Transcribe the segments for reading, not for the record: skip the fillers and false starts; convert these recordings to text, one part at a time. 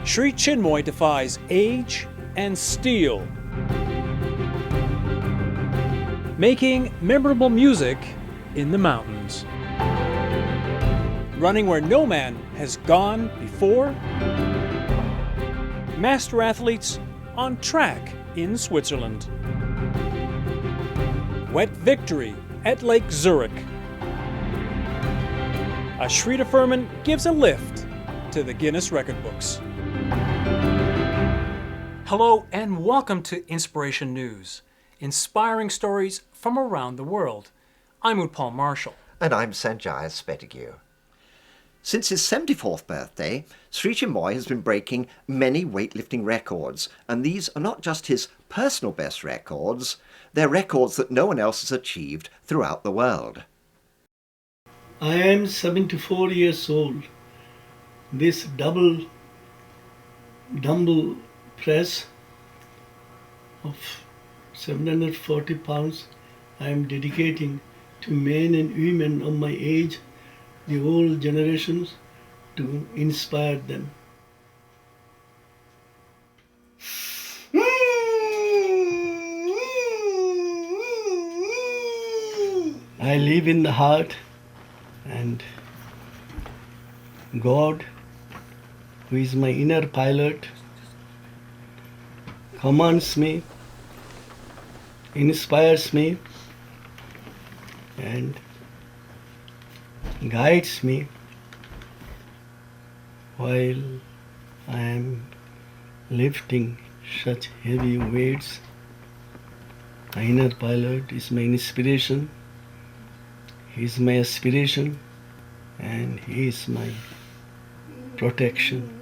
Shri Чинмой defies age and steel, making memorable music in the mountains. Running where no man has gone before. Master athletes on track in Switzerland. Wet victory at Lake Zurich. A Shri Firman gives a lift to the Guinness Record Books. Hello and welcome to Inspiration News, inspiring stories from around the world. I'm Utpal Marshall. And I'm Sanjaya Spetigue. Since his 74th birthday, Shri Чинмой has been breaking many weightlifting records, and these are not just his personal best records, they're records that no one else has achieved throughout the world. I am 74 years old. This double dumbbell press of 740 pounds I am dedicating to men and women of my age, the old generations, to inspire them. I live in the heart, and God, who is my inner pilot, commands me, inspires me, and guides me while I am lifting such heavy weights. My inner pilot is my inspiration, he is my aspiration, and he is my protection.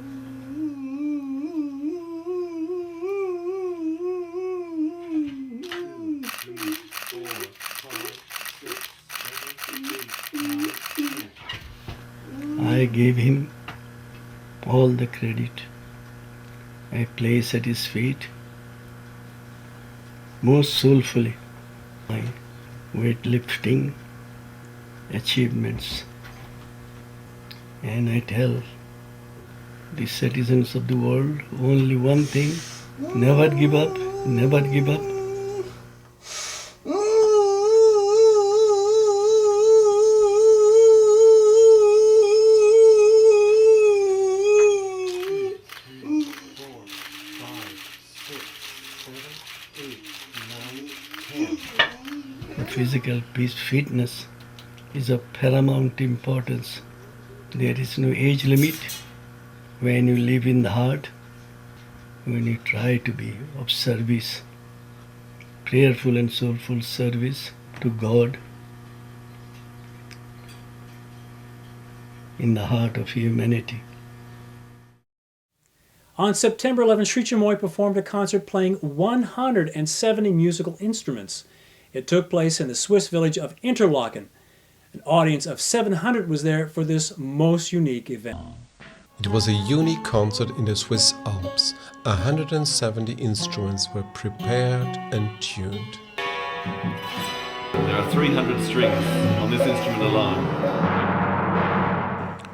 I give him all the credit. I place at his feet most soulfully my weightlifting achievements. And I tell the citizens of the world only one thing: never give up, never give up. Physical fitness is of paramount importance. There is no age limit when you live in the heart, when you try to be of service, prayerful and soulful service to God in the heart of humanity. On September 11, Shri Чинмой performed a concert playing 170 musical instruments. It took place in the Swiss village of Interlaken. An audience of 700 was there for this most unique event. It was a unique concert in the Swiss Alps. 170 instruments were prepared and tuned. There are 300 strings on this instrument alone.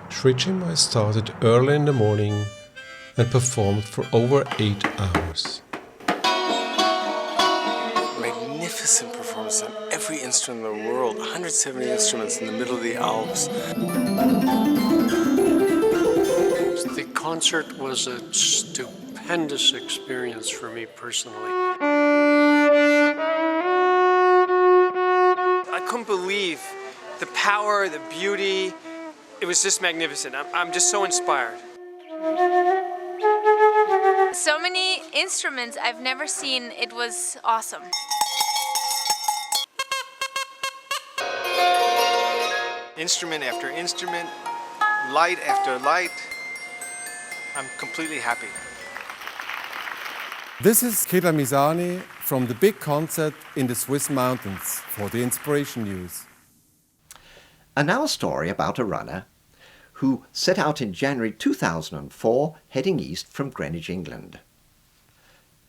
Shri Чинмой started early in the morning and performed for over 8 hours. Magnificent performance on every instrument in the world, 170 instruments in the middle of the Alps. The concert was a stupendous experience for me personally. I couldn't believe the power, the beauty. It was just magnificent. I'm just so inspired. So many instruments I've never seen. It was awesome. Instrument after instrument, light after light. I'm completely happy. This is Kila Misani from the big concert in the Swiss mountains for the Inspiration News. And now a story about a runner who set out in January 2004 heading east from Greenwich, England.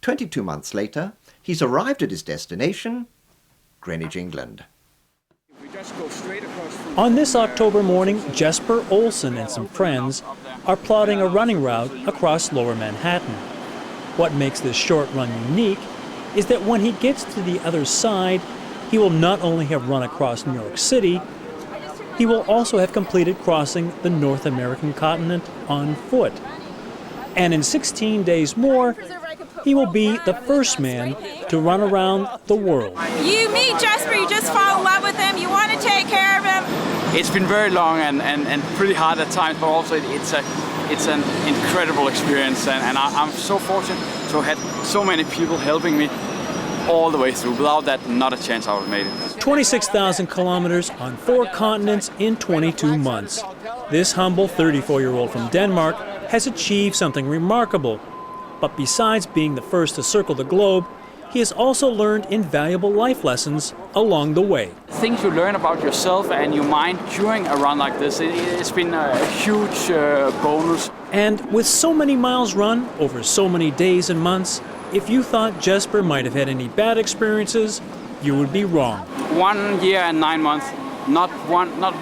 22 months later, he's arrived at his destination, Greenwich, England. On this October morning, Jesper Olsen and some friends are plotting a running route across Lower Manhattan. What makes this short run unique is that when he gets to the other side, he will not only have run across New York City, he will also have completed crossing the North American continent on foot. And in 16 days more, he will be the first man to run around the world. You meet Jesper, you just fall in love with him, you want to take care of him. It's been very long and pretty hard at times, but also it's an incredible experience, and I'm so fortunate to have had so many people helping me all the way through. Without that, not a chance I would have made it. 26,000 kilometers on 4 continents in 22 months. This humble 34-year-old from Denmark has achieved something remarkable. But besides being the first to circle the globe, he has also learned invaluable life lessons along the way. Things you learn about yourself and your mind during a run like this, it's been a huge bonus. And with so many miles run over so many days and months, if you thought Jesper might have had any bad experiences, you would be wrong. 1 year and 9 months, not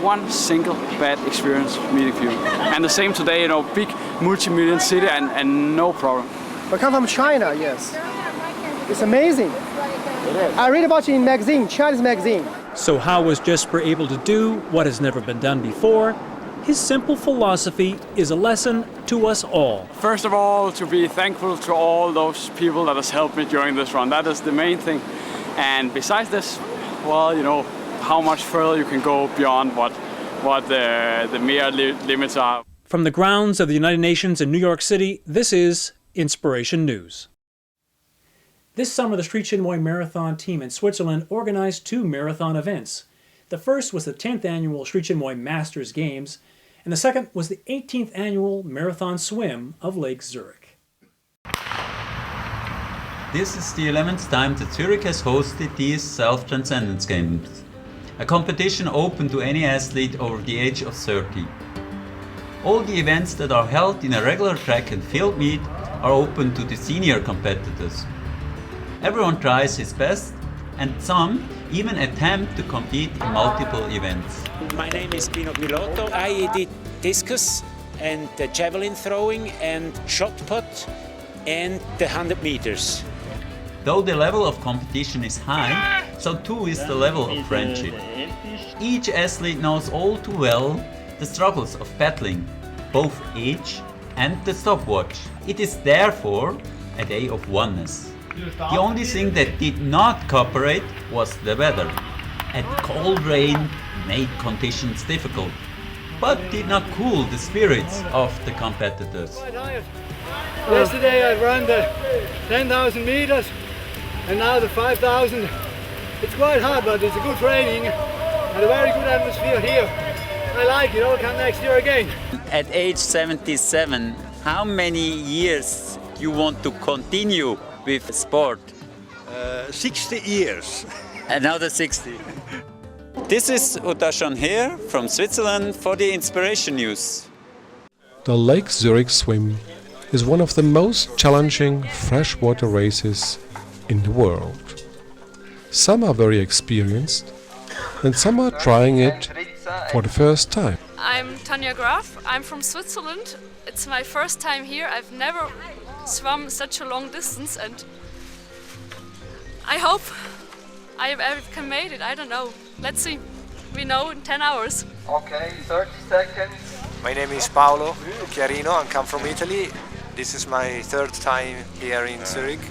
one single bad experience meeting people. And the same today, you know, big multi-million city and no problem. I come from China, yes. It's amazing. It is. I read about it in magazine, Chinese magazine. So how was Jesper able to do what has never been done before? His simple philosophy is a lesson to us all. First of all, to be thankful to all those people that has helped me during this run. That is the main thing. And besides this, well, you know, how much further you can go beyond what the mere limits are. From the grounds of the United Nations in New York City, this is Inspiration News. This summer, the Shri Чинмой marathon team in Switzerland organized 2 marathon events. The first was the 10th annual Shri Чинмой Masters Games, and the second was the 18th annual marathon swim of Lake Zurich. This is the 11th time that Zurich has hosted these Self-Transcendence Games, a competition open to any athlete over the age of 30. All the events that are held in a regular track and field meet are open to the senior competitors. Everyone tries his best, and some even attempt to compete in multiple events. My name is Pino Milotto. I did discus and javelin throwing and shot put and the 100 meters. Though the level of competition is high, so too is the level of friendship. Each athlete knows all too well the struggles of battling, both age and the stopwatch. It is therefore a day of oneness. The only thing that did not cooperate was the weather. A cold rain made conditions difficult, but did not cool the spirits of the competitors. Yesterday I ran the 10,000 meters and now the 5,000. It's quite hard, but it's a good training and a very good atmosphere here. I like it, I'll come next year again. At age 77, how many years you want to continue with sport? 60 years. Another 60. This is Utashan here from Switzerland for the Inspiration News. The Lake Zurich swim is one of the most challenging freshwater races in the world. Some are very experienced and some are trying it for the first time. I'm Tanja Graf, I'm from Switzerland. It's my first time here. I've never swum such a long distance and I hope I can make it. I don't know. Let's see. We know in 10 hours. Okay, 30 seconds. My name is Paolo Chiarino. I come from Italy. This is my 3rd time here in Zurich.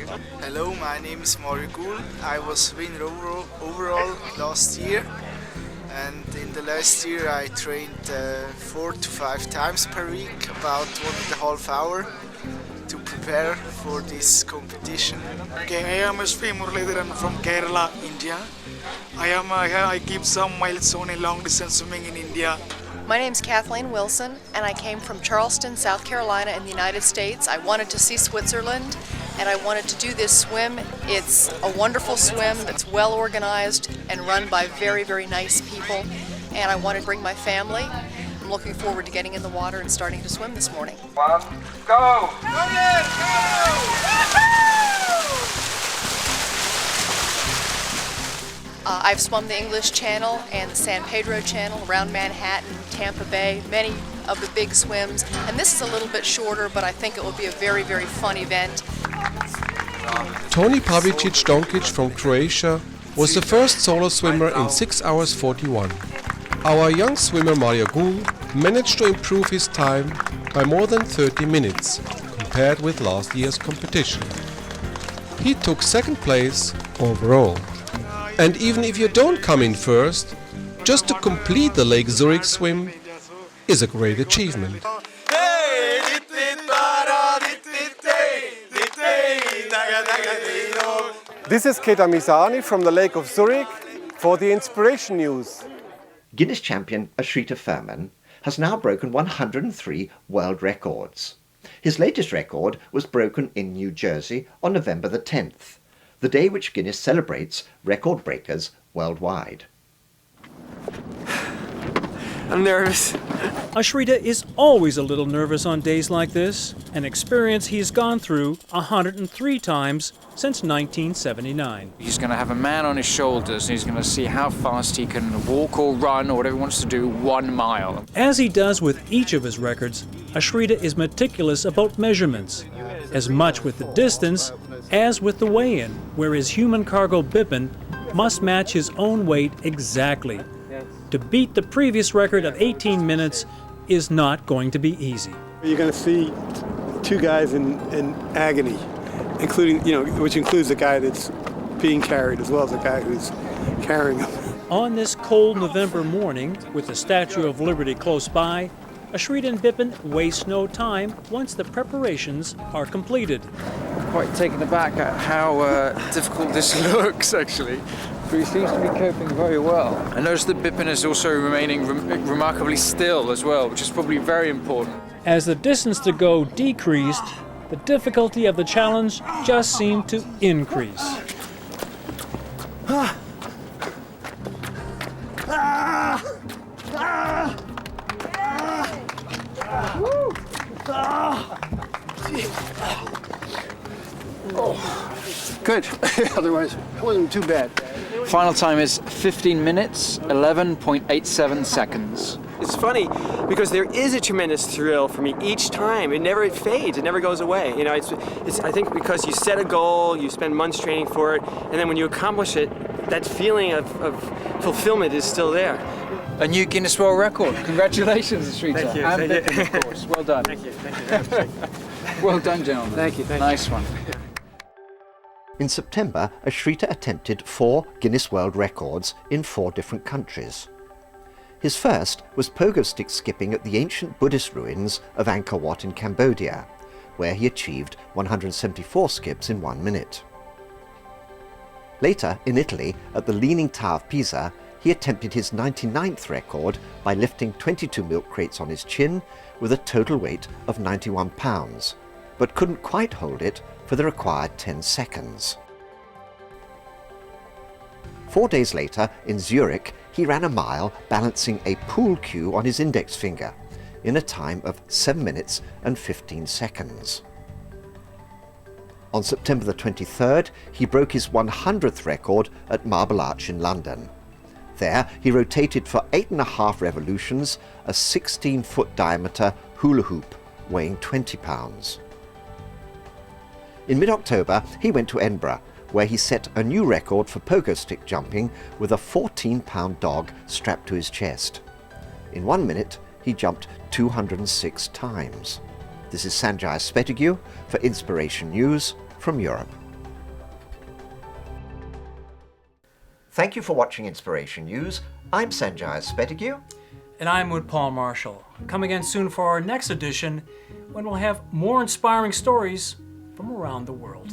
Hello, my name is Mario Gul. I was winner overall last year. And in the last year I trained 4 to 5 times per week, about 1.5 hours to prepare for this competition. Okay, I am S.P. Muralidharan from Kerala, India. I keep some milestone in long distance swimming in India. My name is Kathleen Wilson and I came from Charleston, South Carolina in the United States. I wanted to see Switzerland and I wanted to do this swim. It's a wonderful swim that's well organized and run by very, very nice people. And I wanted to bring my family. I'm looking forward to getting in the water and starting to swim this morning. 1, go! I've swum the English Channel and the San Pedro Channel around Manhattan, Tampa Bay, many of the big swims. And this is a little bit shorter, but I think it will be a very, very fun event. Toni Pavičić-Dončić from Croatia was the first solo swimmer in 6 hours 41. Our young swimmer Mario Gul managed to improve his time by more than 30 minutes compared with last year's competition. He took second place overall. And even if you don't come in first, just to complete the Lake Zurich swim is a great achievement. This is Keita Misani from the Lake of Zurich for the Inspiration News. Guinness champion Ashrita Furman has now broken 103 world records. His latest record was broken in New Jersey on November the 10th, the day which Guinness celebrates record breakers worldwide. I'm nervous. Ashrita is always a little nervous on days like this, an experience he's gone through 103 times since 1979. He's going to have a man on his shoulders and he's going to see how fast he can walk or run or whatever he wants to do 1 mile. As he does with each of his records, Ashrita is meticulous about measurements, as much with the distance as with the weigh-in, where his human cargo Bipin must match his own weight exactly. To beat the previous record of 18 minutes is not going to be easy. You're going to see two guys in agony, including, which includes the guy that's being carried as well as the guy who's carrying him. On this cold November morning, with the Statue of Liberty close by, Ashrita and Bipin waste no time once the preparations are completed. Quite taken aback at how difficult this looks, actually. But he seems to be coping very well. I noticed that Bipin is also remaining remarkably still as well, which is probably very important. As the distance to go decreased, the difficulty of the challenge just seemed to increase. Good. Otherwise, it wasn't too bad. Final time is 15 minutes, 11.87 seconds. It's funny because there is a tremendous thrill for me each time. It never fades. It never goes away. It's I think because you set a goal, you spend months training for it, and then when you accomplish it, that feeling of fulfillment is still there. A new Guinness World Record. Congratulations, Ashrita. Thank you. And Thank you. Bipin, of course. Well done. Thank you. Thank you. Well done, gentlemen. Thank you. Nice one. In September, Ashrita attempted 4 Guinness World Records in 4 different countries. His first was pogo stick skipping at the ancient Buddhist ruins of Angkor Wat in Cambodia, where he achieved 174 skips in 1 minute. Later, in Italy, at the Leaning Tower of Pisa, he attempted his 99th record by lifting 22 milk crates on his chin with a total weight of 91 pounds, but couldn't quite hold it for the required 10 seconds. 4 days later, in Zurich, he ran a mile balancing a pool cue on his index finger in a time of 7 minutes and 15 seconds. On September the 23rd, he broke his 100th record at Marble Arch in London. There, he rotated for 8.5 revolutions a 16-foot diameter hula hoop weighing 20 pounds. In mid-October, he went to Edinburgh, where he set a new record for pogo stick jumping with a 14-pound dog strapped to his chest. In 1 minute, he jumped 206 times. This is Sanjay Spetigue for Inspiration News from Europe. Thank you for watching Inspiration News. I'm Sanjay Spetigue. And I'm with Paul Marshall. Come again soon for our next edition, when we'll have more inspiring stories from around the world.